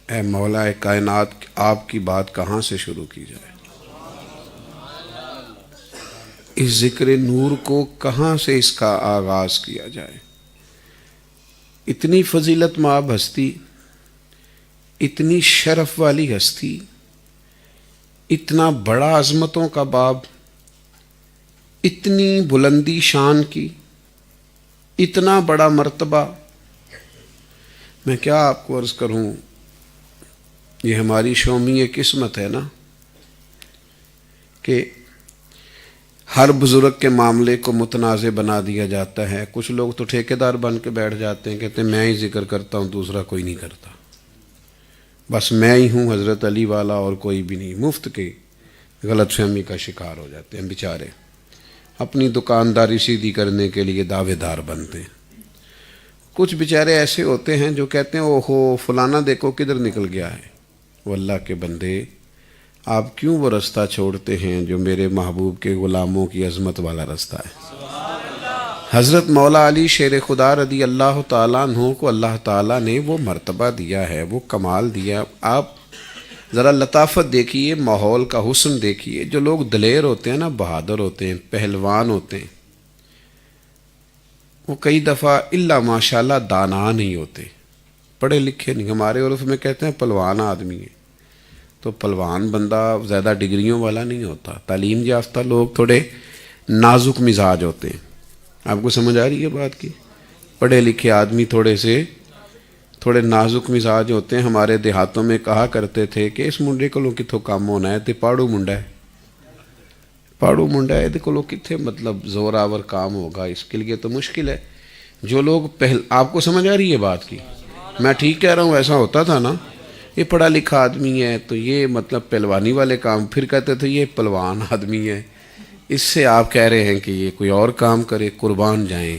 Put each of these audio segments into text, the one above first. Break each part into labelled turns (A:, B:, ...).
A: اے مولا کائنات آپ کی بات کہاں سے شروع کی جائے، اس ذکر نور کو کہاں سے اس کا آغاز کیا جائے۔ اتنی فضیلت مآب ہستی، اتنی شرف والی ہستی، اتنا بڑا عظمتوں کا باب، اتنی بلندی شان کی، اتنا بڑا مرتبہ، میں کیا آپ کو عرض کروں، یہ ہماری شومی قسمت ہے نا کہ ہر بزرگ کے معاملے کو متنازع بنا دیا جاتا ہے۔ کچھ لوگ تو ٹھیکیدار بن کے بیٹھ جاتے ہیں، کہتے ہیں میں ہی ذکر کرتا ہوں، دوسرا کوئی نہیں کرتا، بس میں ہی ہوں حضرت علی والا اور کوئی بھی نہیں۔ مفت کے غلط فہمی کا شکار ہو جاتے ہیں بیچارے، اپنی دکانداری سیدھی کرنے کے لیے دعوے دار بنتے ہیں۔ کچھ بیچارے ایسے ہوتے ہیں جو کہتے ہیں اوہو فلانا دیکھو کدھر نکل گیا ہے۔ وہ اللہ کے بندے، آپ کیوں وہ رستہ چھوڑتے ہیں جو میرے محبوب کے غلاموں کی عظمت والا رستہ ہے۔ حضرت مولا علی شیر خدا رضی اللہ تعالیٰ عنہ کو اللہ تعالیٰ نے وہ مرتبہ دیا ہے، وہ کمال دیا۔ آپ ذرا لطافت دیکھیے، ماحول کا حسن دیکھیے۔ جو لوگ دلیر ہوتے ہیں نا، بہادر ہوتے ہیں، پہلوان ہوتے ہیں، وہ کئی دفعہ الا ماشاءاللہ دانا نہیں ہوتے، پڑھے لکھے نہیں۔ ہمارے عرف میں کہتے ہیں پلوان آدمی ہے، تو پلوان بندہ زیادہ ڈگریوں والا نہیں ہوتا۔ تعلیم یافتہ لوگ تھوڑے نازک مزاج ہوتے ہیں۔ آپ کو سمجھ آ رہی ہے بات کی؟ پڑھے لکھے آدمی تھوڑے نازک مزاج ہوتے ہیں۔ ہمارے دیہاتوں میں کہا کرتے تھے کہ اس منڈے کو کتوں کام ہونا ہے، تے پاڑو منڈا ہے، پاڑو منڈا ہے کو کتنے مطلب زور آور کام ہوگا، اس کے لیے تو مشکل ہے۔ جو لوگ آپ کو سمجھ آ رہی ہے بات کی؟ میں ٹھیک کہہ رہا ہوں؟ ایسا ہوتا تھا نا، یہ پڑھا لکھا آدمی ہے تو یہ مطلب پہلوانی والے کام، پھر کہتے تھے یہ پلوان آدمی ہے۔ اس سے آپ کہہ رہے ہیں کہ یہ کوئی اور کام کرے، قربان جائیں۔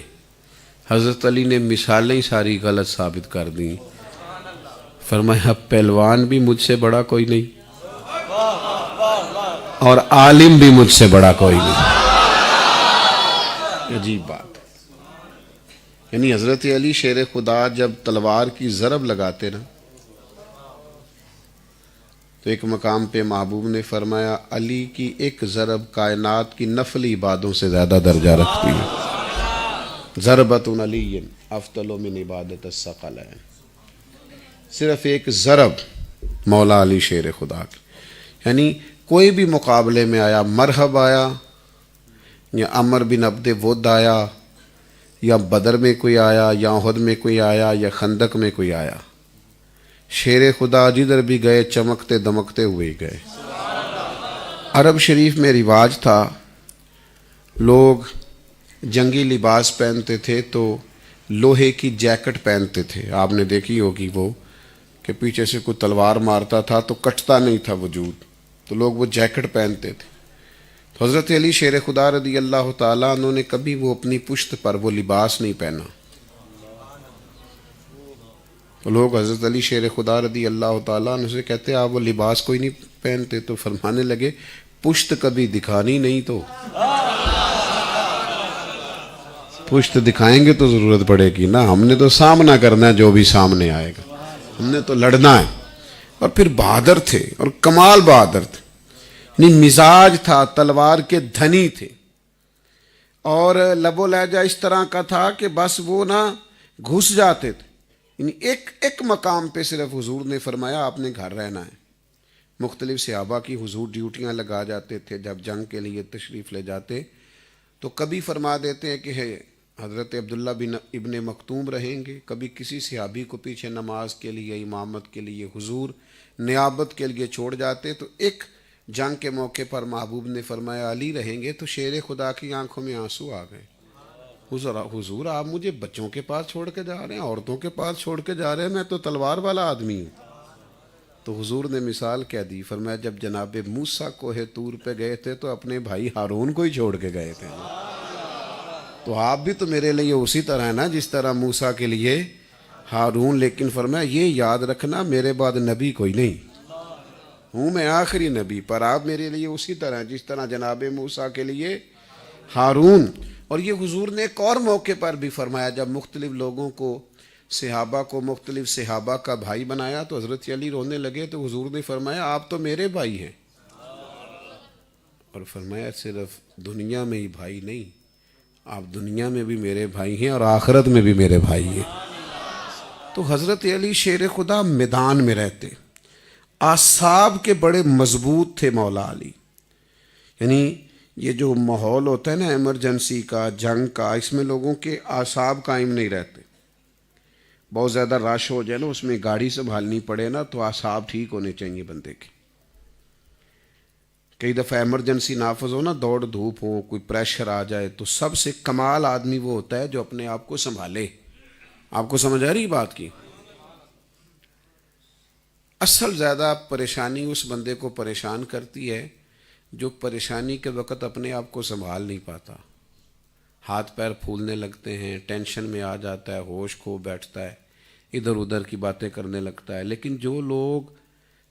A: حضرت علی نے مثالیں ساری غلط ثابت کر دیں۔ فرمایا پہلوان بھی مجھ سے بڑا کوئی نہیں اور عالم بھی مجھ سے بڑا کوئی نہیں۔ عجیب بات، یعنی حضرت علی شیر خدا جب تلوار کی ضرب لگاتے نا، تو ایک مقام پہ محبوب نے فرمایا علی کی ایک ضرب کائنات کی نفل عبادوں سے زیادہ درجہ رکھتی ہے۔ ضربۃ علی افضل من عبادت الثقلین، صرف ایک ضرب مولا علی شیر خدا کی، یعنی کوئی بھی مقابلے میں آیا، مرحب آیا یا عمر بن عبد ود آیا یا بدر میں کوئی آیا یا احد میں کوئی آیا یا خندق میں کوئی آیا، شیر خدا جدھر بھی گئے چمکتے دمکتے ہوئے گئے۔ عرب شریف میں رواج تھا، لوگ جنگی لباس پہنتے تھے تو لوہے کی جیکٹ پہنتے تھے۔ آپ نے دیکھی ہوگی وہ کہ پیچھے سے کوئی تلوار مارتا تھا تو کٹتا نہیں تھا وجود، تو لوگ وہ جیکٹ پہنتے تھے۔ تو حضرت علی شیر خدا رضی اللہ تعالیٰ انہوں نے کبھی وہ اپنی پشت پر وہ لباس نہیں پہنا۔ تو لوگ حضرت علی شیر خدا رضی اللہ تعالیٰ عنہ سے کہتے آپ وہ لباس کوئی نہیں پہنتے، تو فرمانے لگے پشت کبھی دکھانی نہیں تو پشت دکھائیں گے تو ضرورت پڑے گی نا، ہم نے تو سامنا کرنا ہے جو بھی سامنے آئے گا، ہم نے تو لڑنا ہے۔ اور پھر بہادر تھے اور کمال بہادر تھے، یعنی مزاج تھا تلوار کے دھنی تھے، اور لب و لہجہ اس طرح کا تھا کہ بس وہ نہ گھس جاتے تھے۔ یعنی ایک مقام پہ صرف حضور نے فرمایا آپ نے گھر رہنا ہے۔ مختلف صحابہ کی حضور ڈیوٹیاں لگا جاتے تھے، جب جنگ کے لیے تشریف لے جاتے تو کبھی فرما دیتے ہیں کہ حضرت عبداللہ بن ابن مکتوم رہیں گے، کبھی کسی صحابی کو پیچھے نماز کے لیے امامت کے لیے حضور نیابت کے لیے چھوڑ جاتے۔ تو ایک جنگ کے موقع پر محبوب نے فرمایا علی رہیں گے، تو شیر خدا کی آنکھوں میں آنسو آ گئے۔ حضور آپ مجھے بچوں کے پاس چھوڑ کے جا رہے ہیں، عورتوں کے پاس چھوڑ کے جا رہے ہیں، میں تو تلوار والا آدمی ہوں۔ تو حضور نے مثال کہہ دی، فرمایا جب جناب موسیٰ کوہ طور پہ گئے تھے تو اپنے بھائی ہارون کو ہی چھوڑ کے گئے تھے، تو آپ بھی تو میرے لیے اسی طرح ہے نا جس طرح موسیٰ کے لیے ہارون۔ لیکن فرمایا یہ یاد رکھنا میرے بعد نبی کوئی نہیں ہوں، میں آخری نبی، پر آپ میرے لیے اسی طرح جس طرح جناب موسیٰ کے لیے ہارون۔ اور یہ حضور نے ایک اور موقع پر بھی فرمایا، جب مختلف لوگوں کو صحابہ کو مختلف صحابہ کا بھائی بنایا تو حضرت علی رونے لگے تو حضور نے فرمایا آپ تو میرے بھائی ہیں، اور فرمایا صرف دنیا میں ہی بھائی نہیں، آپ دنیا میں بھی میرے بھائی ہیں اور آخرت میں بھی میرے بھائی ہیں۔ تو حضرت علی شیر خدا میدان میں رہتے، اعصاب کے بڑے مضبوط تھے مولا علی، یعنی یہ جو ماحول ہوتا ہے نا ایمرجنسی کا، جنگ کا، اس میں لوگوں کے اعصاب قائم نہیں رہتے، بہت زیادہ رش ہو جائے نا، اس میں گاڑی سنبھالنی پڑے نا تو اعصاب ٹھیک ہونے چاہیے بندے کے۔ کئی دفعہ ایمرجنسی نافذ ہو نا، دوڑ دھوپ ہو، کوئی پریشر آ جائے، تو سب سے کمال آدمی وہ ہوتا ہے جو اپنے آپ کو سنبھالے۔ آپ کو سمجھ آ رہی بات کی؟ اصل زیادہ پریشانی اس بندے کو پریشان کرتی ہے جو پریشانی کے وقت اپنے آپ کو سنبھال نہیں پاتا، ہاتھ پیر پھولنے لگتے ہیں، ٹینشن میں آ جاتا ہے، ہوش کھو بیٹھتا ہے، ادھر ادھر کی باتیں کرنے لگتا ہے۔ لیکن جو لوگ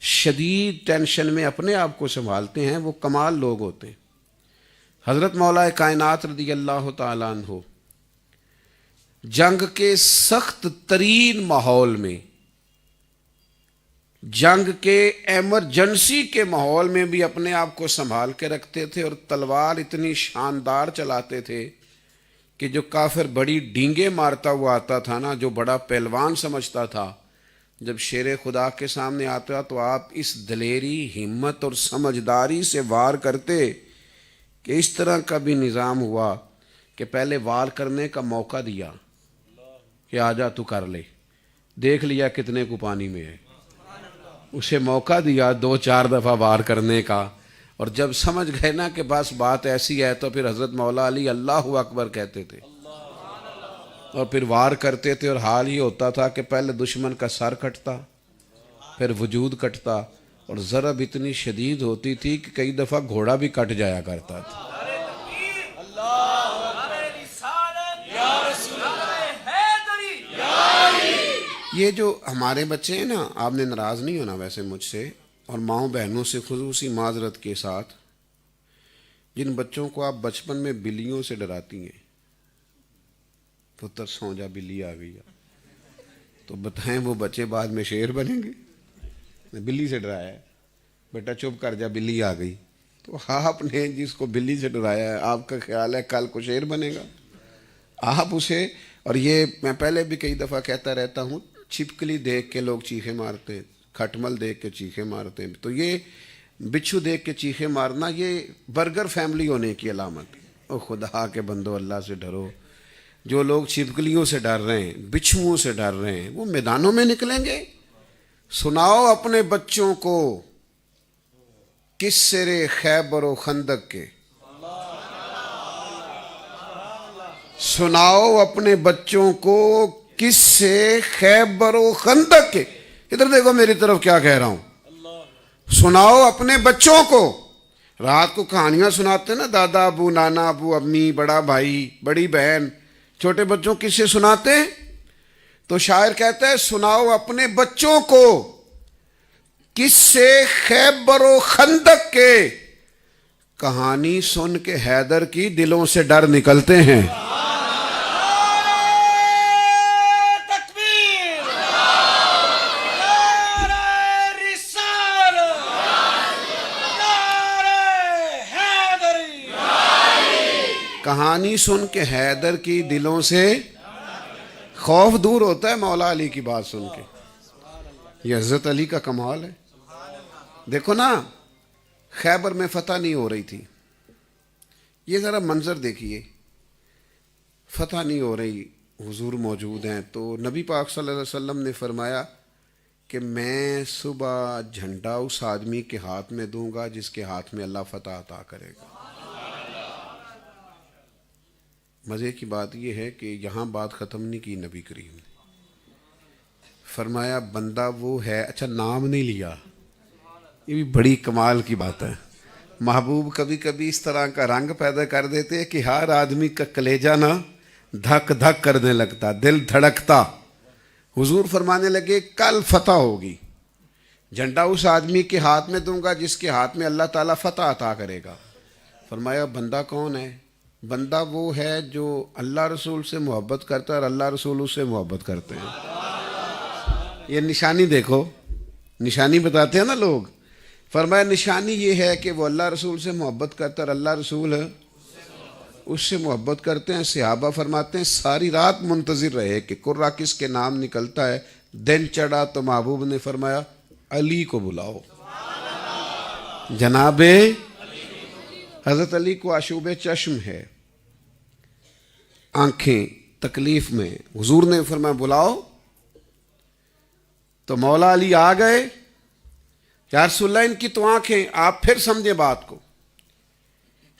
A: شدید ٹینشن میں اپنے آپ کو سنبھالتے ہیں وہ کمال لوگ ہوتے ہیں۔ حضرت مولا کائنات رضی اللہ تعالیٰ عنہ جنگ کے سخت ترین ماحول میں، جنگ کے ایمرجنسی کے ماحول میں بھی اپنے آپ کو سنبھال کے رکھتے تھے، اور تلوار اتنی شاندار چلاتے تھے کہ جو کافر بڑی ڈینگیں مارتا ہوا آتا تھا نا، جو بڑا پہلوان سمجھتا تھا، جب شیر خدا کے سامنے آتا تو آپ اس دلیری، ہمت اور سمجھداری سے وار کرتے کہ اس طرح کا بھی نظام ہوا کہ پہلے وار کرنے کا موقع دیا کہ آجا تو کر لے، دیکھ لیا کتنے کو پانی میں ہے، اسے موقع دیا 2-4 دفعہ وار کرنے کا، اور جب سمجھ گئے نا کہ بس بات ایسی ہے تو پھر حضرت مولا علی اللہ اکبر کہتے تھے اور پھر وار کرتے تھے، اور حال یہ ہوتا تھا کہ پہلے دشمن کا سر کٹتا، پھر وجود کٹتا، اور ضرب اتنی شدید ہوتی تھی کہ کئی دفعہ گھوڑا بھی کٹ جایا کرتا تھا۔ یہ جو ہمارے بچے ہیں نا، آپ نے ناراض نہیں ہونا ویسے مجھ سے اور ماؤں بہنوں سے خصوصی معذرت کے ساتھ، جن بچوں کو آپ بچپن میں بلیوں سے ڈراتی ہیں، پتر سو جا بلی آ گئی، تو بتائیں وہ بچے بعد میں شیر بنیں گے؟ بلی سے ڈرایا ہے، بیٹا چپ کر جا بلی آ گئی، تو آپ نے جس کو بلی سے ڈرایا ہے آپ کا خیال ہے کل کو شیر بنے گا؟ آپ اسے، اور یہ میں پہلے بھی کئی دفعہ کہتا رہتا ہوں، چھپکلی دیکھ کے لوگ چیخے مارتے، کھٹمل دیکھ کے چیخے مارتے، تو یہ بچھو دیکھ کے چیخے مارنا یہ برگر فیملی ہونے کی علامت ہے۔ او خدا کے بندو، اللہ سے ڈرو۔ جو لوگ چھپکلیوں سے ڈر رہے ہیں، بچھوؤں سے ڈر رہے ہیں، وہ میدانوں میں نکلیں گے؟ سناؤ اپنے بچوں کو قصے خیبر و خندق کے، سناؤ اپنے بچوں کو قصے خیبر و خندق کے۔ ادھر دیکھو میری طرف کیا کہہ رہا ہوں، سناؤ اپنے بچوں کو۔ رات کو کہانیاں سناتے نا، دادا ابو، نانا ابو، امی، بڑا بھائی، بڑی بہن، چھوٹے بچوں کسے سناتے ہیں؟ تو شاعر کہتا ہے سناؤ اپنے بچوں کو قصے خیبر و خندق کے، کہانی سن کے حیدر کی دلوں سے ڈر نکلتے ہیں۔ کہانی سن کے حیدر کی دلوں سے خوف دور ہوتا ہے مولا علی کی بات سن کے۔ یہ حضرت علی کا کمال ہے۔ دیکھو نا، خیبر میں فتح نہیں ہو رہی تھی، یہ ذرا منظر دیکھیے، فتح نہیں ہو رہی، حضور موجود ہیں، تو نبی پاک صلی اللہ علیہ وسلم نے فرمایا کہ میں صبح جھنڈا اس آدمی کے ہاتھ میں دوں گا جس کے ہاتھ میں اللہ فتح عطا کرے گا۔ مزے کی بات یہ ہے کہ یہاں بات ختم نہیں کی نبی کریم نے، فرمایا بندہ وہ ہے، اچھا نام نہیں لیا، یہ بھی بڑی کمال کی بات ہے۔ محبوب کبھی کبھی اس طرح کا رنگ پیدا کر دیتے کہ ہر آدمی کا کلیجہ نا دھک دھک کرنے لگتا، دل دھڑکتا۔ حضور فرمانے لگے کل فتح ہوگی، جھنڈا اس آدمی کے ہاتھ میں دوں گا جس کے ہاتھ میں اللہ تعالیٰ فتح عطا کرے گا۔ فرمایا بندہ کون ہے؟ بندہ وہ ہے جو اللہ رسول سے محبت کرتا ہے اور اللہ رسول اس سے محبت کرتے ہیں. یہ نشانی دیکھو, نشانی بتاتے ہیں نا لوگ. فرمایا نشانی یہ ہے کہ وہ اللہ رسول سے محبت کرتا ہے اور اللہ رسول اس سے محبت کرتے ہیں. صحابہ فرماتے ہیں ساری رات منتظر رہے کہ قرہ کس کے نام نکلتا ہے. دن چڑھا تو محبوب نے فرمایا علی کو بلاؤ. جناب حضرت علی کو آشوب چشم ہے, آنکھیں تکلیف میں. حضور نے فرمایا بلاؤ. تو مولا علی آ گئے. یا رسول اللہ ان کی تو آنکھیں. آپ پھر سمجھے بات کو,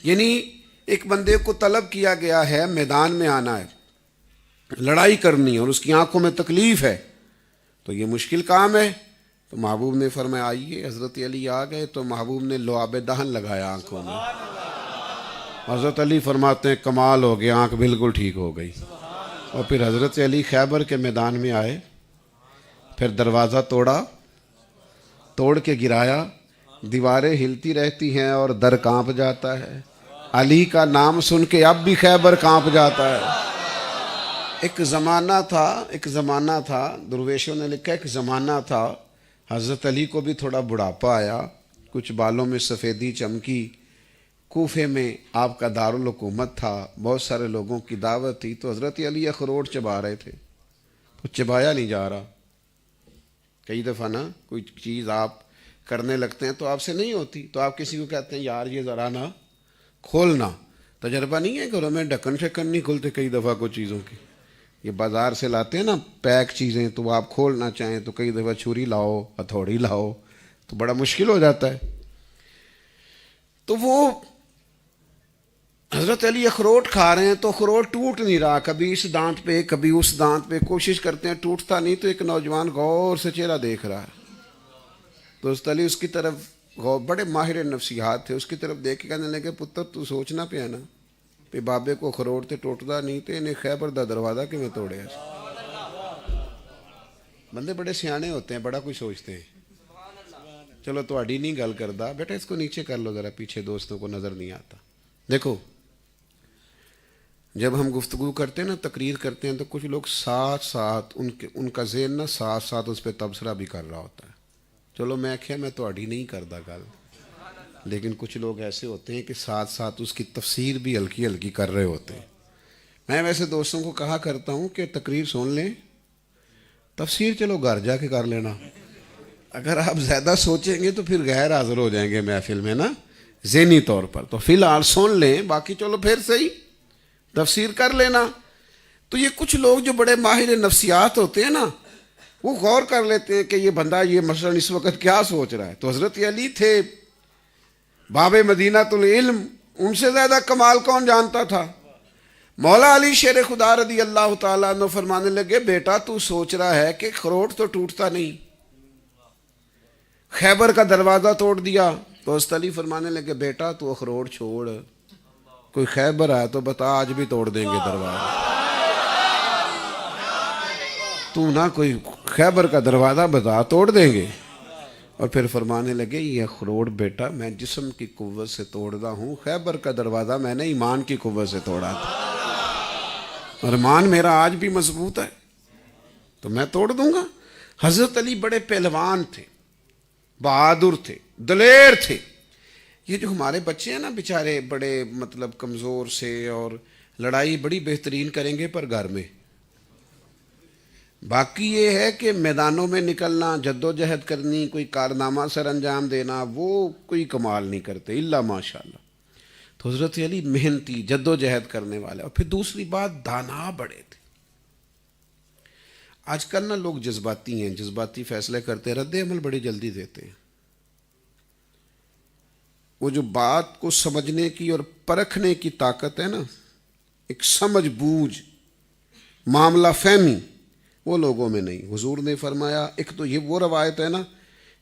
A: یعنی ایک بندے کو طلب کیا گیا ہے میدان میں آنا ہے, لڑائی کرنی ہے, اور اس کی آنکھوں میں تکلیف ہے, تو یہ مشکل کام ہے. تو محبوب نے فرمایا آئیے. حضرت علی آ گئے تو محبوب نے لعاب دہن لگایا آنکھوں میں. حضرت علی فرماتے ہیں کمال ہو گیا, آنکھ بالکل ٹھیک ہو گئی. اور پھر حضرت علی خیبر کے میدان میں آئے, پھر دروازہ توڑا, توڑ کے گرایا. دیواریں ہلتی رہتی ہیں اور در کانپ جاتا ہے. علی کا نام سن کے اب بھی خیبر کانپ جاتا ہے. ایک زمانہ تھا, درویشوں نے لکھا ایک زمانہ تھا, حضرت علی کو بھی تھوڑا بڑھاپا آیا, کچھ بالوں میں سفیدی چمکی. کوفے میں آپ کا دارالحکومت تھا, بہت سارے لوگوں کی دعوت تھی, تو حضرت علی اخروٹ چبا رہے تھے, تو چبایا نہیں جا رہا. کئی دفعہ نا کوئی چیز آپ کرنے لگتے ہیں تو آپ سے نہیں ہوتی, تو آپ کسی کو کہتے ہیں یار یہ ذرا نا کھولنا. تجربہ نہیں ہے گھروں میں ڈھکن شکن نہیں کھولتے کئی دفعہ کچھ چیزوں کی. یہ بازار سے لاتے ہیں نا پیک چیزیں, تو آپ کھولنا چاہیں تو کئی دفعہ چھری لاؤ, ہتھوڑی لاؤ, تو بڑا مشکل ہو جاتا ہے. تو وہ حضرت علی اخروٹ کھا رہے ہیں تو اخروٹ ٹوٹ نہیں رہا, کبھی اس دانت پہ کبھی اس دانت پہ, کوشش کرتے ہیں ٹوٹتا نہیں. تو ایک نوجوان غور سے چہرہ دیکھ رہا ہے, تو حضرت علی اس کی طرف بڑے ماہر نفسیات تھے, اس کی طرف دیکھ کے کہنے لگے پتر تو سوچنا پیا نا کہ بابے کو اخروٹ تے ٹوٹتا نہیں تے انہیں خیبر دا دروازہ کہ میں توڑے. بندے بڑے سیانے ہوتے ہیں, بڑا کچھ سوچتے ہیں. چلو تہاڈی نہیں گل کردا بیٹا, اس کو نیچے کر لو ذرا, پیچھے دوستوں کو نظر نہیں آتا. دیکھو جب ہم گفتگو کرتے ہیں نا, تقریر کرتے ہیں, تو کچھ لوگ ساتھ ان کا ذہن نا ساتھ اس پہ تبصرہ بھی کر رہا ہوتا ہے. چلو میں کہیا میں تہاڈی نہیں کردا گل, لیکن کچھ لوگ ایسے ہوتے ہیں کہ ساتھ اس کی تفسیر بھی ہلکی ہلکی کر رہے ہوتے ہیں. میں ویسے دوستوں کو کہا کرتا ہوں کہ تقریر سن لیں, تفسیر چلو گھر جا کے کر لینا. اگر آپ زیادہ سوچیں گے تو پھر غیر حاضر ہو جائیں گے محفل میں نا ذہنی طور پر. تو فی الحال سن لیں, باقی چلو پھر صحیح تفسیر کر لینا. تو یہ کچھ لوگ جو بڑے ماہر نفسیات ہوتے ہیں نا, وہ غور کر لیتے ہیں کہ یہ بندہ یہ مثلا اس وقت کیا سوچ رہا ہے. تو حضرت علی تھے باب مدینہ العلم, ان سے زیادہ کمال کون جانتا تھا. مولا علی شیر خدا رضی اللہ تعالیٰ عنہ فرمانے لگے بیٹا تو سوچ رہا ہے کہ اخروٹ تو ٹوٹتا نہیں, خیبر کا دروازہ توڑ دیا. تو حضرت علی فرمانے لگے بیٹا تو اخروٹ چھوڑ, کوئی خیبر آیا تو بتا آج بھی توڑ دیں گے دروازہ. تو نہ کوئی خیبر کا دروازہ بتا توڑ دیں گے. اور پھر فرمانے لگے یہ اخروٹ بیٹا میں جسم کی قوت سے توڑتا ہوں, خیبر کا دروازہ میں نے ایمان کی قوت سے توڑا تھا, اور ایمان میرا آج بھی مضبوط ہے, تو میں توڑ دوں گا. حضرت علی بڑے پہلوان تھے, بہادر تھے, دلیر تھے. یہ جو ہمارے بچے ہیں نا بیچارے بڑے مطلب کمزور سے, اور لڑائی بڑی بہترین کریں گے پر گھر میں. باقی یہ ہے کہ میدانوں میں نکلنا, جد و جہد کرنی, کوئی کارنامہ سر انجام دینا, وہ کوئی کمال نہیں کرتے الا ماشاءاللہ. تو حضرت علی محنتی, جد و جہد کرنے والے. اور پھر دوسری بات دانا بڑے تھے. آج کل نا لوگ جذباتی ہیں, جذباتی فیصلے کرتے ہیں, رد عمل بڑی جلدی دیتے ہیں. وہ جو بات کو سمجھنے کی اور پرکھنے کی طاقت ہے نا, ایک سمجھ بوجھ, معاملہ فہمی, وہ لوگوں میں نہیں. حضور نے فرمایا, ایک تو یہ وہ روایت ہے نا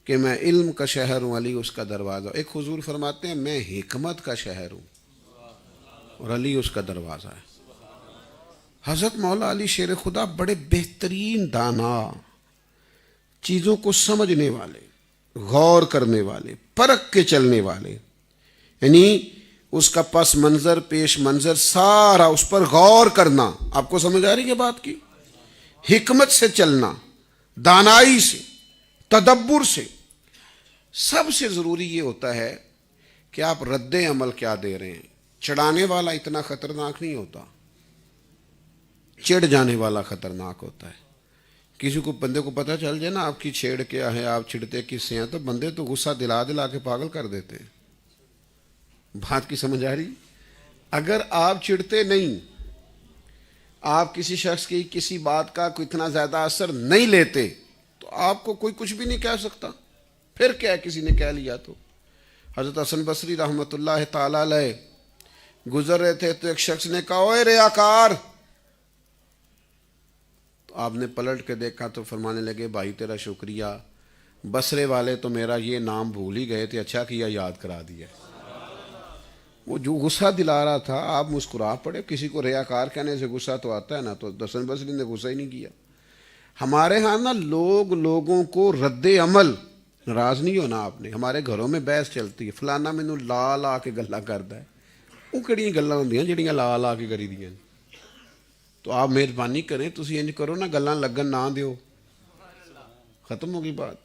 A: کہ میں علم کا شہر ہوں, علی اس کا دروازہ. ایک حضور فرماتے ہیں میں حکمت کا شہر ہوں اور علی اس کا دروازہ ہے. حضرت مولا علی شیر خدا بڑے بہترین دانا, چیزوں کو سمجھنے والے, غور کرنے والے, پرکھ کے چلنے والے. یعنی اس کا پس منظر پیش منظر سارا اس پر غور کرنا. آپ کو سمجھ آ رہی ہے بات کی؟ حکمت سے چلنا، دانائی سے، تدبر سے. سب سے ضروری یہ ہوتا ہے کہ آپ رد عمل کیا دے رہے ہیں. چڑھانے والا اتنا خطرناک نہیں ہوتا، چڑھ جانے والا خطرناک ہوتا ہے. کسی کو بندے کو پتہ چل جائے نا آپ کی چھیڑ کیا ہے، آپ چھڑتے کس سے ہیں، تو بندے تو غصہ دلا دلا کے پاگل کر دیتے ہیں. بات کی سمجھ آ رہی؟ اگر آپ چڑھتے نہیں، آپ کسی شخص کی کسی بات کا کوئی اتنا زیادہ اثر نہیں لیتے، تو آپ کو کوئی کچھ بھی نہیں کہہ سکتا. پھر کیا کسی نے کہہ لیا تو. حضرت حسن بصری رحمۃ اللہ تعالی علیہ گزر رہے تھے تو ایک شخص نے کہا اوے ریاکار. تو آپ نے پلٹ کے دیکھا تو فرمانے لگے بھائی تیرا شکریہ، بصرے والے تو میرا یہ نام بھول ہی گئے تھے، اچھا کیا یاد کرا دیا. وہ جو غصہ دلا رہا تھا آپ مسکرا پڑے. کسی کو ریاکار کہنے سے غصہ تو آتا ہے نا، تو حسن بصری نے غصہ ہی نہیں کیا. ہمارے ہاں نا لوگوں کو رد عمل، ناراض نہیں ہونا آپ نے. ہمارے گھروں میں بحث چلتی ہے، فلانا مینوں لا لا کے گلاں کردا ہے. وہ کہڑی گلاں ہوندیاں جہڑیاں لا لا کے کری دیاں؟ تو آپ مہربانی کریں تسی انج کرو نا، گلاں لگن نہ دیو، ختم ہوگی بات.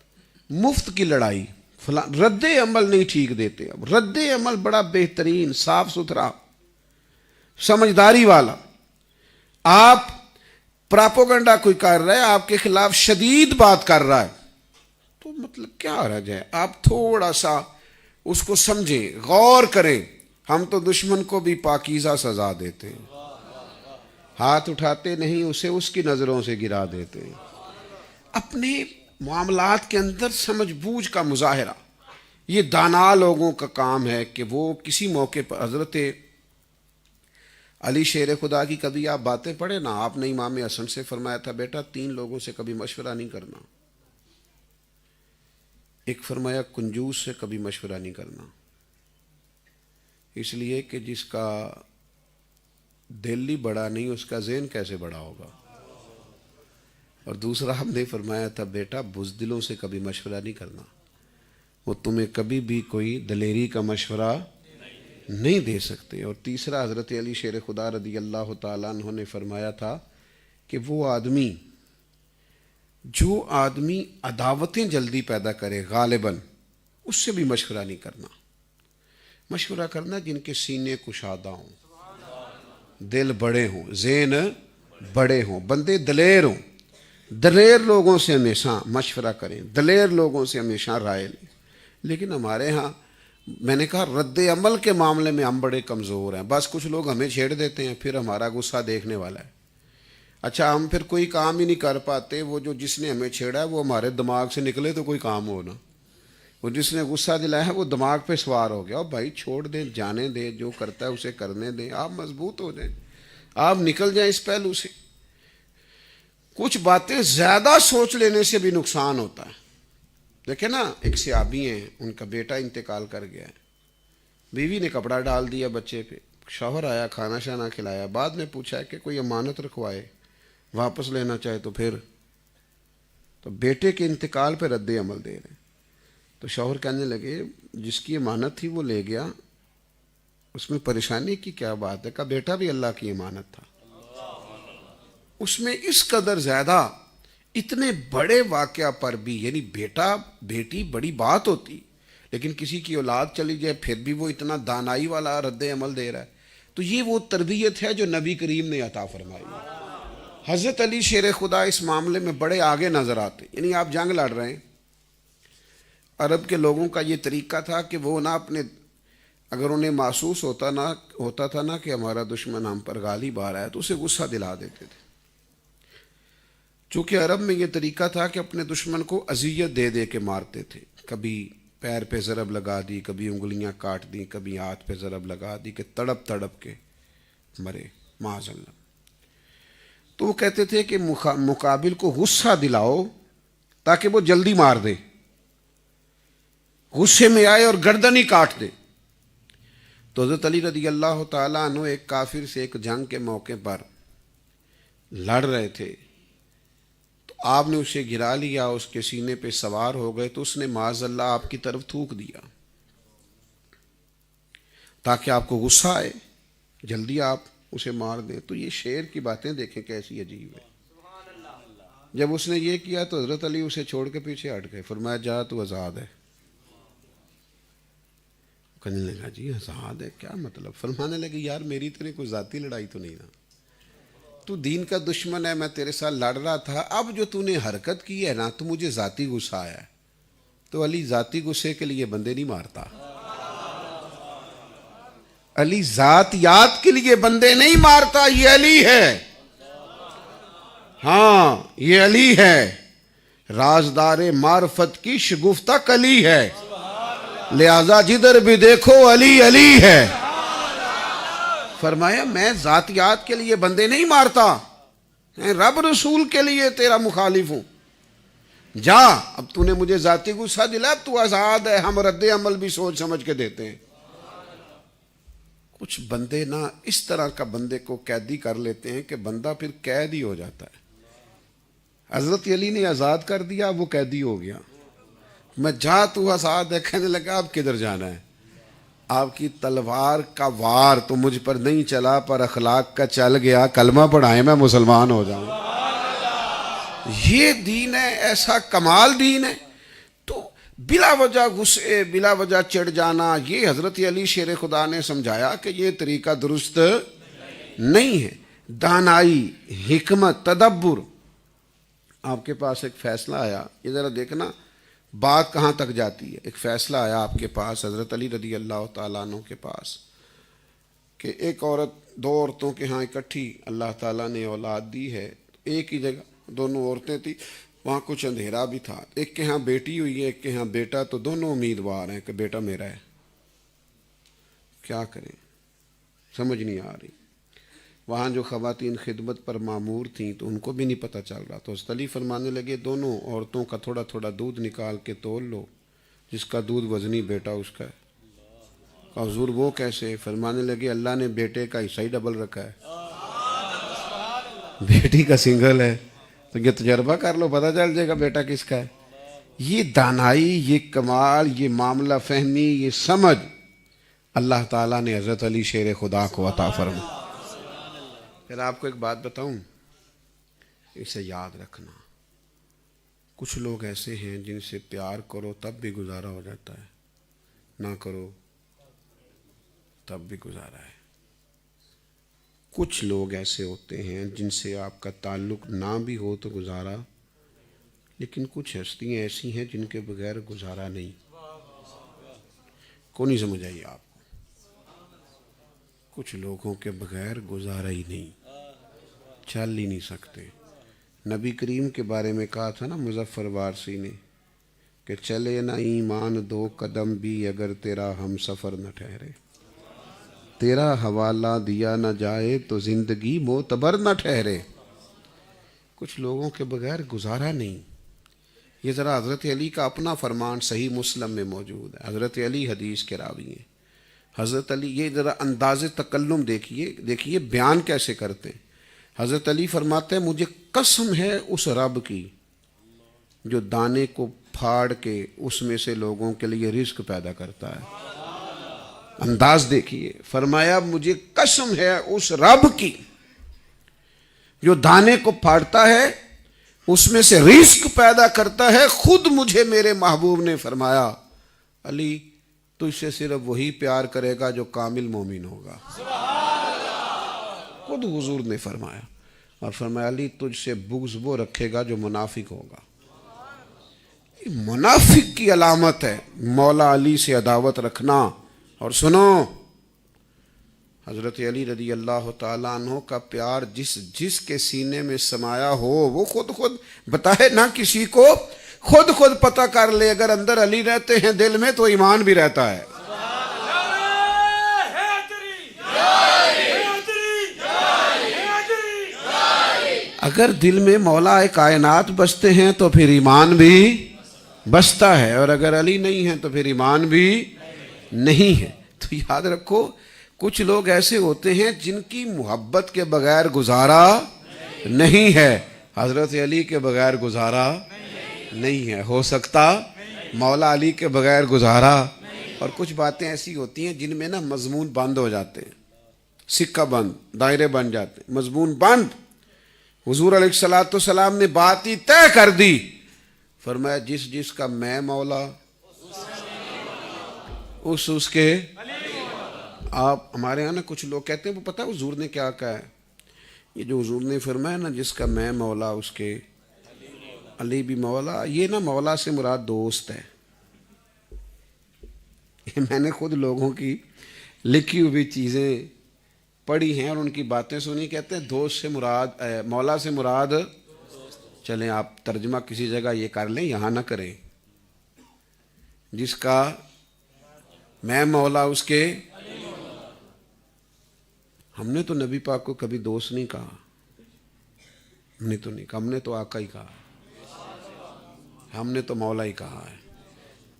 A: مفت کی لڑائی. رد عمل نہیں ٹھیک دیتے. اب رد عمل بڑا بہترین، صاف ستھرا، سمجھداری والا. آپ پراپوگنڈا کوئی کر رہا ہے، آپ کے خلاف شدید بات کر رہا ہے، تو مطلب کیا حرج ہے؟ آپ تھوڑا سا اس کو سمجھیں، غور کریں. ہم تو دشمن کو بھی پاکیزہ سزا دیتے ہیں، ہاتھ اٹھاتے نہیں اسے، اس کی نظروں سے گرا دیتے ہیں. اپنے معاملات کے اندر سمجھ بوجھ کا مظاہرہ، یہ دانا لوگوں کا کام ہے کہ وہ کسی موقع پر. حضرت علی شیر خدا کی کبھی آپ باتیں پڑھیں نا، آپ نے امام حسن سے فرمایا تھا بیٹا 3 لوگوں سے کبھی مشورہ نہیں کرنا. ایک فرمایا کنجوس سے کبھی مشورہ نہیں کرنا، اس لیے کہ جس کا دل ہی بڑا نہیں اس کا ذہن کیسے بڑا ہوگا. اور دوسرا ہم نے فرمایا تھا بیٹا بزدلوں سے کبھی مشورہ نہیں کرنا، وہ تمہیں کبھی بھی کوئی دلیری کا مشورہ نہیں دے سکتے. اور تیسرا حضرت علی شیر خدا رضی اللہ تعالیٰ عنہ نے فرمایا تھا کہ وہ آدمی جو آدمی عداوتیں جلدی پیدا کرے غالباً، اس سے بھی مشورہ نہیں کرنا. مشورہ کرنا جن کے سینے کشادہ ہوں، دل بڑے ہوں، ذہن بڑے ہوں، بندے دلیر ہوں. دلیر لوگوں سے ہمیشہ مشورہ کریں، دلیر لوگوں سے ہمیشہ رائے لیں. لیکن ہمارے ہاں میں نے کہا رد عمل کے معاملے میں ہم بڑے کمزور ہیں. بس کچھ لوگ ہمیں چھیڑ دیتے ہیں، پھر ہمارا غصہ دیکھنے والا ہے. اچھا ہم پھر کوئی کام ہی نہیں کر پاتے. وہ جو جس نے ہمیں چھیڑا ہے وہ ہمارے دماغ سے نکلے تو کوئی کام ہو نا. وہ جس نے غصہ دلایا ہے وہ دماغ پہ سوار ہو گیا. اور بھائی چھوڑ دیں، جانے دیں، جو کرتا ہے اسے کرنے دیں. آپ مضبوط ہو جائیں، آپ نکل جائیں اس پہلو سے. کچھ باتیں زیادہ سوچ لینے سے بھی نقصان ہوتا ہے. دیکھیں نا ایک صحابی ہیں، ان کا بیٹا انتقال کر گیا ہے، بیوی نے کپڑا ڈال دیا بچے پہ، شوہر آیا کھانا شانا کھلایا، بعد میں پوچھا کہ کوئی امانت رکھوائے، واپس لینا چاہے تو پھر. تو بیٹے کے انتقال پہ رد عمل دے رہے. تو شوہر کہنے لگے جس کی امانت تھی وہ لے گیا، اس میں پریشانی کی کیا بات ہے؟ کہا بیٹا بھی اللہ کی امانت تھا. اس میں اس قدر زیادہ اتنے بڑے واقعہ پر بھی، یعنی بیٹا بیٹی بڑی بات ہوتی، لیکن کسی کی اولاد چلی جائے پھر بھی وہ اتنا دانائی والا رد عمل دے رہا ہے. تو یہ وہ تربیت ہے جو نبی کریم نے عطا فرمائی. حضرت علی شیر خدا اس معاملے میں بڑے آگے نظر آتے. یعنی آپ جنگ لڑ رہے ہیں، عرب کے لوگوں کا یہ طریقہ تھا کہ وہ نہ اپنے، اگر انہیں محسوس ہوتا تھا نا کہ ہمارا دشمن ہم پر غالب آ رہا ہے تو اسے غصہ دلا دیتے تھے. چونکہ عرب میں یہ طریقہ تھا کہ اپنے دشمن کو اذیت دے دے کے مارتے تھے. کبھی پیر پہ ضرب لگا دی، کبھی انگلیاں کاٹ دیں، کبھی ہاتھ پہ ضرب لگا دی کہ تڑپ تڑپ کے مرے معاذ اللہ. تو وہ کہتے تھے کہ مقابل کو غصہ دلاؤ تاکہ وہ جلدی مار دے، غصے میں آئے اور گردن ہی کاٹ دے. تو حضرت علی رضی اللہ تعالیٰ عنہ ایک کافر سے ایک جنگ کے موقع پر لڑ رہے تھے، تو آپ نے اسے گرا لیا، اس کے سینے پہ سوار ہو گئے، تو اس نے معاذ اللہ آپ کی طرف تھوک دیا. تاکہ آپ کو غصہ آئے، جلدی آپ اسے مار دیں۔ تو یہ شعر کی باتیں دیکھیں کیسی عجیب ہے۔ جب اس نے یہ کیا تو حضرت علی اسے چھوڑ کے پیچھے ہٹ گئے، فرمایا جا تو آزاد ہے۔ کہنے لگا جی آزاد ہے کیا مطلب؟ فرمانے لگے یار میری تیرے کوئی ذاتی لڑائی تو نہیں نا، تو دین کا دشمن ہے، میں تیرے ساتھ لڑ رہا تھا، اب جو تو نے حرکت کی ہے نا تو مجھے ذاتی غصہ آیا ہے۔ تو علی ذاتی غصے کے لیے بندے نہیں مارتا، علی ذاتیات کے لیے بندے نہیں مارتا، یہ علی ہے، ہاں یہ علی ہے، رازدار معرفت کی شگفتہ کلی ہے، لہذا جدھر بھی دیکھو علی علی ہے۔ فرمایا میں ذاتیات کے لیے بندے نہیں مارتا، میں رب رسول کے لیے تیرا مخالف ہوں، جا اب تو نے مجھے ذاتی غصہ دلا، اب تو آزاد ہے، ہم رد عمل بھی سوچ سمجھ کے دیتے ہیں۔ کچھ بندے نا اس طرح کا بندے کو قیدی کر لیتے ہیں کہ بندہ پھر قید ہی ہو جاتا ہے۔ حضرت علی نے آزاد کر دیا، وہ قیدی ہو گیا۔ میں جا تو آزاد ہے، کہنے لگا اب کدھر جانا ہے؟ آپ کی تلوار کا وار تو مجھ پر نہیں چلا، پر اخلاق کا چل گیا، کلمہ پڑھائے میں مسلمان ہو جاؤں۔ یہ دین ہے، ایسا کمال دین ہے۔ تو بلا وجہ غصے، بلا وجہ چڑھ جانا، یہ حضرت علی شیر خدا نے سمجھایا کہ یہ طریقہ درست نہیں ہے۔ دانائی، حکمت، تدبر۔ آپ کے پاس ایک فیصلہ آیا، یہ ذرا دیکھنا بات کہاں تک جاتی ہے۔ ایک فیصلہ آیا آپ کے پاس، حضرت علی رضی اللہ تعالیٰ عنہ کے پاس، کہ ایک عورت، دو عورتوں کے ہاں اکٹھی اللہ تعالیٰ نے اولاد دی ہے، ایک ہی جگہ دونوں عورتیں تھیں، وہاں کچھ اندھیرا بھی تھا، ایک کے ہاں بیٹی ہوئی ہے، ایک کے ہاں بیٹا، تو دونوں امیدوار ہیں کہ بیٹا میرا ہے، کیا کریں سمجھ نہیں آ رہی۔ وہاں جو خواتین خدمت پر مامور تھیں تو ان کو بھی نہیں پتہ چل رہا، تو حضرت علی فرمانے لگے دونوں عورتوں کا تھوڑا تھوڑا دودھ نکال کے تول لو، جس کا دودھ وزنی بیٹا اس کا ہے۔ کہا حضور وہ کیسے؟ فرمانے لگے اللہ نے بیٹے کا حصہ ہی ڈبل رکھا ہے، بیٹی کا سنگل ہے، تو یہ تجربہ کر لو پتہ چل جائے گا بیٹا کس کا ہے۔ یہ دانائی، یہ کمال، یہ معاملہ فہمی، یہ سمجھ اللہ تعالیٰ نے حضرت علی شیر خدا کو عطا فرمایا۔ پھر آپ کو ایک بات بتاؤں، اسے یاد رکھنا، کچھ لوگ ایسے ہیں جن سے پیار کرو تب بھی گزارا ہو جاتا ہے، نہ کرو تب بھی گزارا ہے۔ کچھ لوگ ایسے ہوتے ہیں جن سے آپ کا تعلق نہ بھی ہو تو گزارا، لیکن کچھ ہستیاں ایسی ہیں جن کے بغیر گزارا نہیں۔ کو نہیں سمجھ آئی آپ کو؟ کچھ لوگوں کے بغیر گزارا ہی نہیں، چل ہی نہیں سکتے۔ نبی کریم کے بارے میں کہا تھا نا مظفر وارسی نے کہ چلے نہ ایمان دو قدم بھی اگر تیرا ہم سفر نہ ٹھہرے، تیرا حوالہ دیا نہ جائے تو زندگی معتبر نہ ٹھہرے۔ کچھ لوگوں کے بغیر گزارا نہیں۔ یہ ذرا حضرت علی کا اپنا فرمان صحیح مسلم میں موجود ہے، حضرت علی حدیث کے راوی ہیں۔ حضرت علی، یہ ذرا انداز تکلم دیکھیے بیان کیسے کرتے ہیں۔ حضرت علی فرماتے ہیں مجھے قسم ہے اس رب کی جو دانے کو پھاڑ کے اس میں سے لوگوں کے لیے رزق پیدا کرتا ہے۔ انداز دیکھیے، فرمایا مجھے قسم ہے اس رب کی جو دانے کو پھاڑتا ہے اس میں سے رزق پیدا کرتا ہے۔ خود مجھے میرے محبوب نے فرمایا علی تجھ سے صرف وہی پیار کرے گا جو کامل مومن ہوگا، خود حضور نے فرمایا، اور فرمایا علی تجھ سے بغض وہ رکھے گا جو منافق ہوگا۔ یہ منافق کی علامت ہے مولا علی سے عداوت رکھنا۔ اور سنو، حضرت علی رضی اللہ تعالیٰ عنہ کا پیار جس کے سینے میں سمایا ہو وہ خود بتائے نہ کسی کو، خود پتہ کر لے، اگر اندر علی رہتے ہیں دل میں تو ایمان بھی رہتا ہے۔ اگر دل میں مولا کائنات بستے ہیں تو پھر ایمان بھی بستا ہے، اور اگر علی نہیں ہے تو پھر ایمان بھی نہیں ہے۔ تو یاد رکھو کچھ لوگ ایسے ہوتے ہیں جن کی محبت کے بغیر گزارا نہیں ہے، حضرت علی کے بغیر گزارا نہیں ہے، ہو سکتا مولا علی کے بغیر گزارا اور کچھ باتیں ایسی ہوتی ہیں جن میں نا مضمون بند ہو جاتے ہیں، سکہ بند، دائرے بن جاتے ہیں، مضمون بند۔ حضور علیہ الصلوۃ والسلام نے بات ہی طے کر دی، فرمایا جس جس کا میں مولا اس کے۔ آپ ہمارے یہاں نا کچھ لوگ کہتے ہیں وہ پتہ حضور نے کیا کہا ہے، یہ جو حضور نے فرمایا نا جس کا میں مولا اس کے علی بھی مولا، یہ نا مولا سے مراد دوست ہے۔ میں نے خود لوگوں کی لکھی ہوئی چیزیں پڑھی ہیں اور ان کی باتیں سنی، کہتے ہیں دوست سے مراد مولا سے مراد، چلیں آپ ترجمہ کسی جگہ یہ کر لیں، یہاں نہ کریں، جس کا میں مولا اس کے۔ ہم نے تو نبی پاک کو کبھی دوست نہیں کہا، ہم نے تو نہیں کہا، ہم نے تو آقا ہی کہا ہے، ہم نے تو مولا ہی کہا ہے،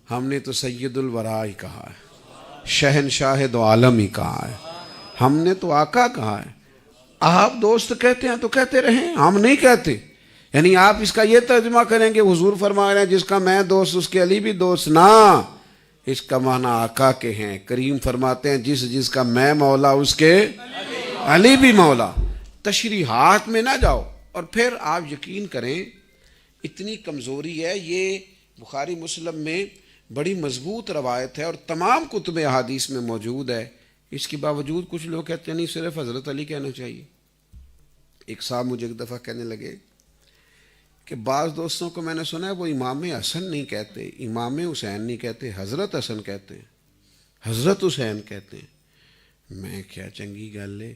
A: ہم نے تو سید الورا ہی کہا ہے، شہنشاہ دو عالم ہی کہا ہے، ہم نے تو آقا کہا ہے۔ آپ دوست کہتے ہیں تو کہتے رہیں، ہم نہیں کہتے۔ یعنی آپ اس کا یہ ترجمہ کریں کہ حضور فرما رہے ہیں جس کا میں دوست اس کے علی بھی دوست، نہ، اس کا معنی آقا کے ہیں۔ کریم فرماتے ہیں جس جس کا میں مولا اس کے علی بھی مولا۔ تشریحات میں نہ جاؤ۔ اور پھر آپ یقین کریں اتنی کمزوری ہے، یہ بخاری مسلم میں بڑی مضبوط روایت ہے اور تمام کتب احادیث میں موجود ہے، اس کے باوجود کچھ لوگ کہتے ہیں نہیں صرف حضرت علی کہنا چاہیے۔ ایک صاحب مجھے ایک دفعہ کہنے لگے کہ بعض دوستوں کو میں نے سنا ہے وہ امام حسن نہیں کہتے، امام حسین نہیں کہتے، حضرت حسن کہتے ہیں، حضرت حسین کہتے ہیں۔ میں کیا چنگی گل ہے،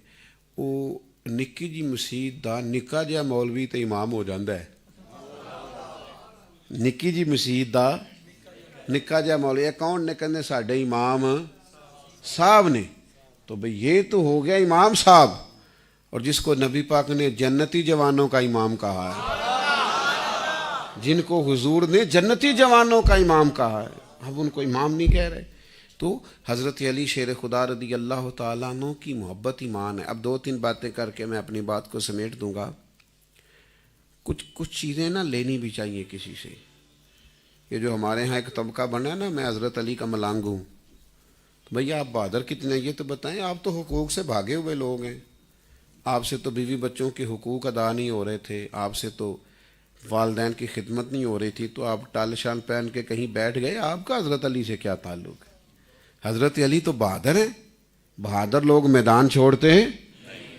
A: وہ نکی جی مسیت دا نکا جہا مولوی تے امام ہو جاندہ ہے، نکی جی مسیت دا نکا جہا مولوی ہے، کون نے کہنے ساڈے امام صاحب نے، تو بھئی یہ تو ہو گیا امام صاحب، اور جس کو نبی پاک نے جنتی جوانوں کا امام کہا ہے، جن کو حضور نے جنتی جوانوں کا امام کہا ہے، اب ان کو امام نہیں کہہ رہے۔ تو حضرت علی شیر خدا رضی اللہ تعالیٰ عنہ کی محبت ایمان ہے۔ اب دو تین باتیں کر کے میں اپنی بات کو سمیٹ دوں گا۔ کچھ چیزیں نا لینی بھی چاہیے کسی سے۔ یہ جو ہمارے ہاں ایک طبقہ بنا ہے نا میں حضرت علی کا ملانگ ہوں، تو بھئی آپ بہادر کتنے یہ تو بتائیں، آپ تو حقوق سے بھاگے ہوئے لوگ ہیں، آپ سے تو بیوی بچوں کے حقوق ادا نہیں ہو رہے تھے، آپ سے تو والدین کی خدمت نہیں ہو رہی تھی، تو آپ ٹال شان پہن کے کہیں بیٹھ گئے، آپ کا حضرت علی سے کیا تعلق ہے؟ حضرت علی تو بہادر ہیں، بہادر لوگ میدان چھوڑتے ہیں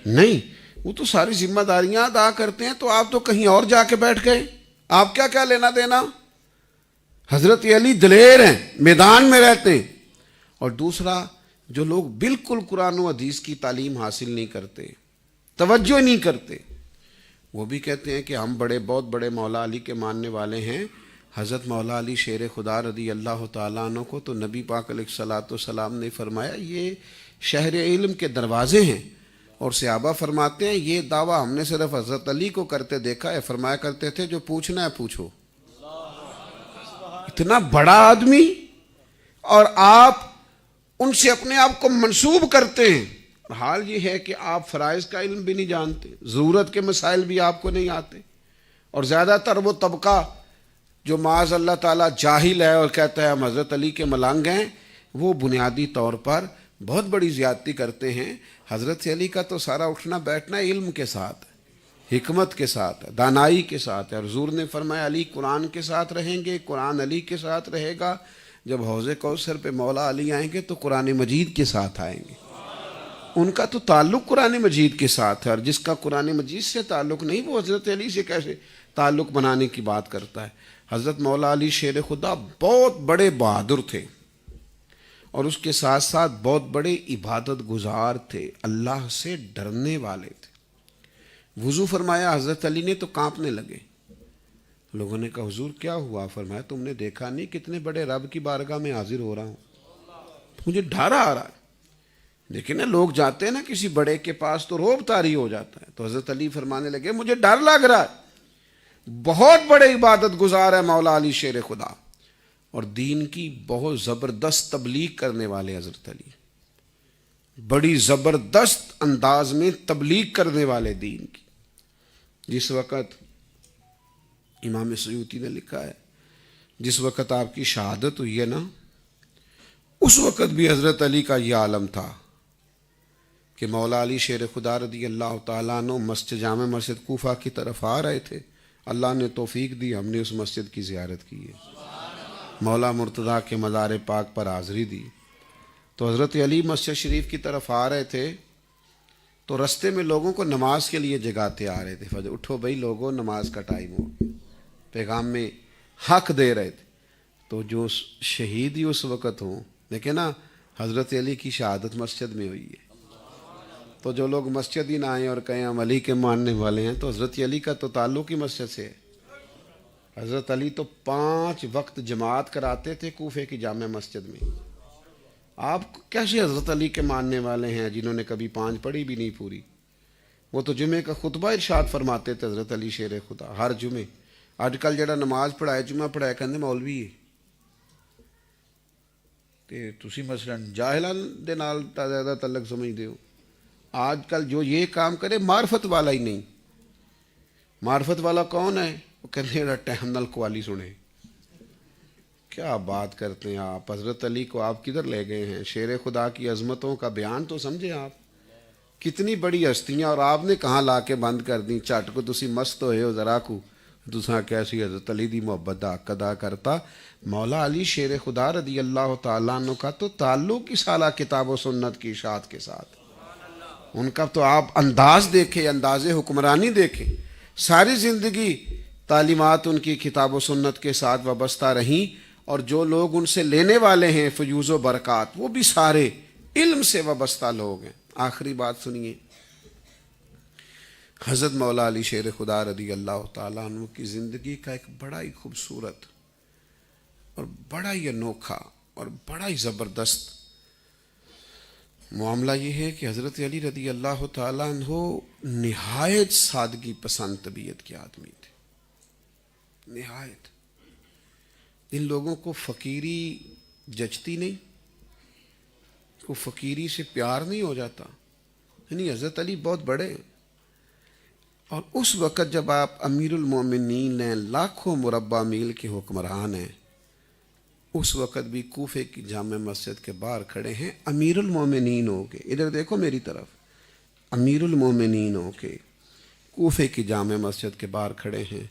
A: نہیں، وہ تو ساری ذمہ داریاں ادا کرتے ہیں، تو آپ تو کہیں اور جا کے بیٹھ گئے، آپ کیا لینا دینا؟ حضرت علی دلیر ہیں، میدان میں رہتے ہیں۔ اور دوسرا، جو لوگ بالکل قرآن و حدیث کی تعلیم حاصل نہیں کرتے، توجہ نہیں کرتے، وہ بھی کہتے ہیں کہ ہم بہت بڑے مولا علی کے ماننے والے ہیں۔ حضرت مولا علی شیر خدا رضی اللہ تعالیٰ عنہ کو تو نبی پاک علیہ الصلوۃ والسلام نے فرمایا یہ شہر علم کے دروازے ہیں، اور صحابہ فرماتے ہیں یہ دعویٰ ہم نے صرف حضرت علی کو کرتے دیکھا ہے، فرمایا کرتے تھے جو پوچھنا ہے پوچھو۔ اتنا بڑا آدمی اور آپ ان سے اپنے آپ کو منسوب کرتے ہیں۔ حال یہ ہے کہ آپ فرائض کا علم بھی نہیں جانتے، ضرورت کے مسائل بھی آپ کو نہیں آتے، اور زیادہ تر وہ طبقہ جو معاذ اللہ تعالیٰ جاہل ہے اور کہتا ہے ہم حضرت علی کے ملنگ ہیں، وہ بنیادی طور پر بہت بڑی زیادتی کرتے ہیں۔ حضرت علی کا تو سارا اٹھنا بیٹھنا علم کے ساتھ ہے، حکمت کے ساتھ ہے، دانائی کے ساتھ ہے، اور حضور نے فرمایا علی قرآن کے ساتھ رہیں گے، قرآن علی کے ساتھ رہے گا، جب حوض کوثر پہ مولا علی آئیں گے تو قرآن مجید کے ساتھ آئیں گے۔ ان کا تو تعلق قرآن مجید کے ساتھ ہے، اور جس کا قرآن مجید سے تعلق نہیں وہ حضرت علی سے کیسے تعلق بنانے کی بات کرتا ہے؟ حضرت مولا علی شیر خدا بہت بڑے بہادر تھے، اور اس کے ساتھ ساتھ بہت بڑے عبادت گزار تھے، اللہ سے ڈرنے والے تھے۔ وضو فرمایا حضرت علی نے تو کانپنے لگے، لوگوں نے کہا حضور کیا ہوا؟ فرمایا تم نے دیکھا نہیں کتنے بڑے رب کی بارگاہ میں حاضر ہو رہا ہوں، مجھے ڈر آ رہا ہے۔ لیکن لوگ جاتے ہیں نا کسی بڑے کے پاس تو روب طاری ہو جاتا ہے، تو حضرت علی فرمانے لگے مجھے ڈر لگ رہا ہے، بہت بڑے عبادت گزار ہے مولا علی شیر خدا، اور دین کی بہت زبردست تبلیغ کرنے والے حضرت علی، بڑی زبردست انداز میں تبلیغ کرنے والے دین کی۔ جس وقت امام سیوطی نے لکھا ہے جس وقت آپ کی شہادت ہوئی ہے نا، اس وقت بھی حضرت علی کا یہ عالم تھا کہ مولا علی شیر خدا رضی اللہ تعالیٰ عنہ جامع مسجد کوفہ کی طرف آ رہے تھے. اللہ نے توفیق دی, ہم نے اس مسجد کی زیارت کی ہے, مولا مرتضیٰ کے مزار پاک پر حاضری دی. تو حضرت علی مسجد شریف کی طرف آ رہے تھے تو رستے میں لوگوں کو نماز کے لیے جگاتے آ رہے تھے. فجر اٹھو بھائی لوگوں, نماز کا ٹائم ہو گیا, پیغام میں حق دے رہے تھے. تو جو شہید ہی اس وقت ہوں, دیکھیں نا حضرت علی کی شہادت مسجد میں ہوئی ہے, تو جو لوگ مسجد ہی نہ آئیں اور کہیں ہم علی کے ماننے والے ہیں, تو حضرت علی کا تو تعلق ہی مسجد سے ہے. حضرت علی تو 5 وقت جماعت کراتے تھے کوفے کی جامع مسجد میں. آپ کیسے حضرت علی کے ماننے والے ہیں جنہوں نے کبھی 5 پڑھی بھی نہیں پوری؟ وہ تو جمعے کا خطبہ ارشاد فرماتے تھے حضرت علی شیر خدا ہر جمعے. اج کل جڑا نماز پڑھائے جمعہ پڑھائے کہندے مولوی ہے, تے تسی مثلا جاہلاں دے نال زیادہ تعلق سمجھدے ہو. آج کل جو یہ کام کرے معرفت والا ہی نہیں. معرفت والا کون ہے؟ وہ کہتے ہیں ٹائم نال قوالی سنے. کیا بات کرتے ہیں آپ, حضرت علی کو آپ کدھر لے گئے ہیں؟ شیر خدا کی عظمتوں کا بیان تو سمجھیں آپ, کتنی بڑی ہستیاں, اور آپ نے کہاں لا کے بند کر دیں. چٹ کو تسی مست ہوئے ہو ذرا کو, تساں کیسی حضرت علی دی محبت دا حق ادا کرتا. مولا علی شیر خدا رضی اللہ تعالیٰ عنہ کا تو تعلق ہی سالہ کتاب و سنت کی اشاعت کے ساتھ. ان کا تو آپ انداز دیکھیں, انداز حکمرانی دیکھیں. ساری زندگی تعلیمات ان کی کتاب و سنت کے ساتھ وابستہ رہیں, اور جو لوگ ان سے لینے والے ہیں فیوز و برکات, وہ بھی سارے علم سے وابستہ لوگ ہیں. آخری بات سنیے, حضرت مولا علی شیر خدا رضی اللہ تعالیٰ عنہ کی زندگی کا ایک بڑا ہی خوبصورت اور بڑا ہی انوکھا اور بڑا ہی زبردست معاملہ یہ ہے کہ حضرت علی رضی اللہ تعالیٰ عنہ نہایت سادگی پسند طبیعت کے آدمی تھے. نہایت. ان لوگوں کو فقیری جچتی نہیں, کو فقیری سے پیار نہیں ہو جاتا. یعنی حضرت علی بہت بڑے ہیں, اور اس وقت جب آپ امیر المومنین ہیں, لاکھوں مربع میل کے حکمران ہیں, اس وقت بھی کوفے کی جامع مسجد کے باہر کھڑے ہیں امیر المومنین ہو کے. ادھر دیکھو میری طرف, امیر المومنین ہو کے کوفے کی جامع مسجد کے باہر کھڑے ہیں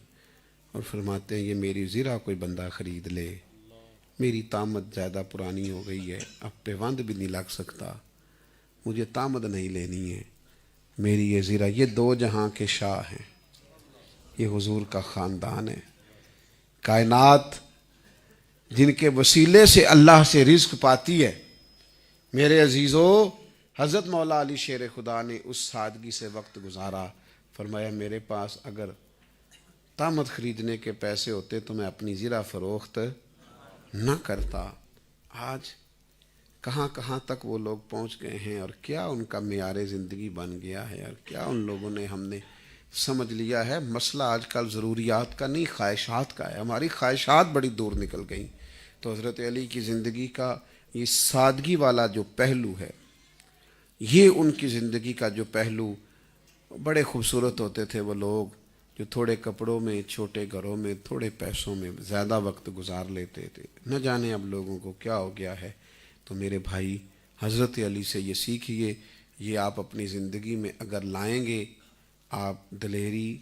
A: اور فرماتے ہیں یہ میری زرہ کوئی بندہ خرید لے, میری تامت زیادہ پرانی ہو گئی ہے, اب پیوند بھی نہیں لگ سکتا, مجھے تامت نہیں لینی ہے. میری یہ زرہ, یہ 2 جہاں کے شاہ ہیں, یہ حضور کا خاندان ہے. کائنات جن کے وسیلے سے اللہ سے رزق پاتی ہے. میرے عزیزو, حضرت مولا علی شیر خدا نے اس سادگی سے وقت گزارا. فرمایا میرے پاس اگر تامت خریدنے کے پیسے ہوتے تو میں اپنی زرہ فروخت نہ کرتا. آج کہاں کہاں تک وہ لوگ پہنچ گئے ہیں, اور کیا ان کا معیار زندگی بن گیا ہے, اور کیا ان لوگوں نے ہم نے سمجھ لیا ہے. مسئلہ آج کل ضروریات کا نہیں, خواہشات کا ہے. ہماری خواہشات بڑی دور نکل گئیں. تو حضرت علی کی زندگی کا یہ سادگی والا جو پہلو ہے, یہ ان کی زندگی کا جو پہلو, بڑے خوبصورت ہوتے تھے وہ لوگ جو تھوڑے کپڑوں میں, چھوٹے گھروں میں, تھوڑے پیسوں میں زیادہ وقت گزار لیتے تھے. نہ جانے اب لوگوں کو کیا ہو گیا ہے. تو میرے بھائی, حضرت علی سے یہ سیکھیے. یہ آپ اپنی زندگی میں اگر لائیں گے, آپ دلیری,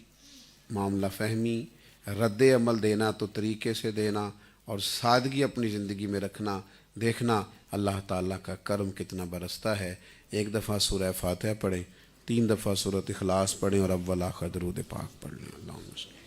A: معاملہ فہمی, رد عمل دینا تو طریقے سے دینا, اور سادگی اپنی زندگی میں رکھنا, دیکھنا اللہ تعالیٰ کا کرم کتنا برستا ہے. 1 دفعہ سورہ فاتحہ پڑھیں, 3 دفعہ سورۃ اخلاص پڑھیں, اور اول آخر درود پاک پڑھ لیں. اللہم صلی